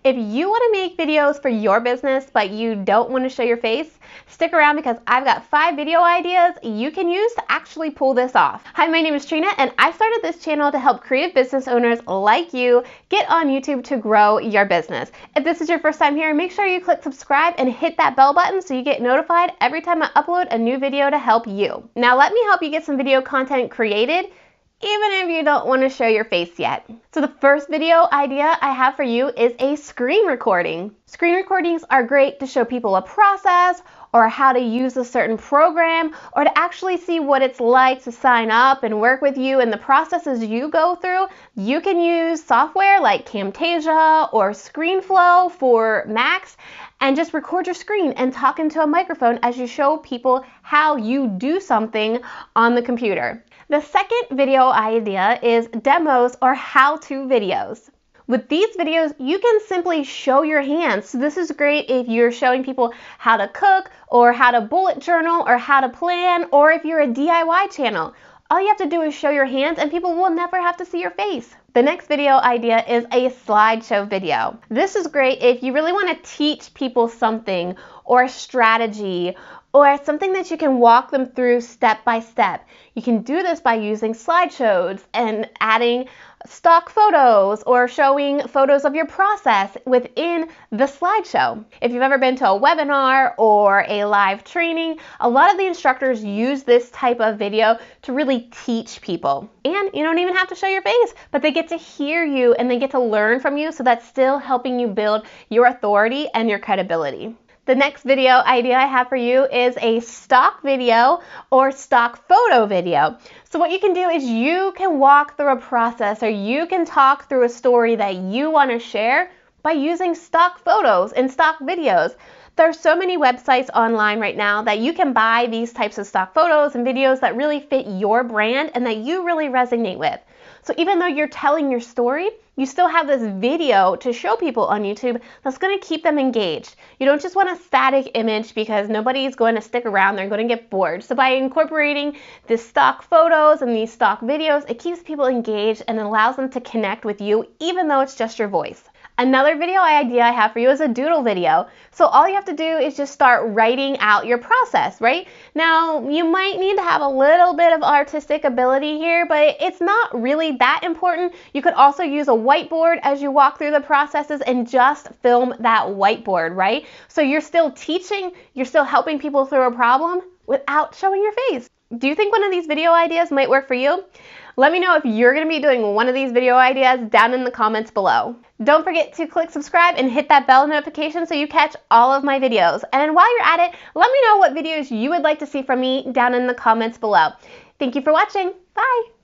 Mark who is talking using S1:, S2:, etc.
S1: If you want to make videos for your business, but you don't want to show your face, stick around because I've got 5 video ideas you can use to actually pull this off. Hi, my name is Trena, and I started this channel to help creative business owners like you get on YouTube to grow your business. If this is your first time here, make sure you click subscribe and hit that bell button so you get notified every time I upload a new video to help you. Now let me help you get some video content created, even if you don't want to show your face yet. So the first video idea I have for you is a screen recording. Screen recordings are great to show people a process or how to use a certain program or to actually see what it's like to sign up and work with you and the processes you go through. You can use software like Camtasia or ScreenFlow for Macs and just record your screen and talk into a microphone as you show people how you do something on the computer. The second video idea is demos or how-to videos. With these videos, you can simply show your hands. So this is great if you're showing people how to cook or how to bullet journal or how to plan, or if you're a DIY channel. All you have to do is show your hands and people will never have to see your face. The next video idea is a slideshow video. This is great if you really want to teach people something or a strategy or something that you can walk them through step by step. You can do this by using slideshows and adding stock photos or showing photos of your process within the slideshow. If you've ever been to a webinar or a live training, a lot of the instructors use this type of video to really teach people. And you don't even have to show your face, but they get to hear you and they get to learn from you, so that's still helping you build your authority and your credibility. The next video idea I have for you is a stock video or stock photo video. So what you can do is you can walk through a process or you can talk through a story that you want to share by using stock photos and stock videos. There are so many websites online right now that you can buy these types of stock photos and videos that really fit your brand and that you really resonate with. So even though you're telling your story, you still have this video to show people on YouTube that's going to keep them engaged. You don't just want a static image because nobody's going to stick around, they're going to get bored. So by incorporating these stock photos and these stock videos, it keeps people engaged and allows them to connect with you even though it's just your voice. Another video idea I have for you is a doodle video. So all you have to do is just start writing out your process, right? Now, you might need to have a little bit of artistic ability here, but it's not really that important. You could also use a whiteboard as you walk through the processes and just film that whiteboard, right? So you're still teaching, you're still helping people through a problem without showing your face. Do you think one of these video ideas might work for you? Let me know if you're going to be doing one of these video ideas down in the comments below. Don't forget to click subscribe and hit that bell notification so you catch all of my videos. And while you're at it, let me know what videos you would like to see from me down in the comments below. Thank you for watching. Bye!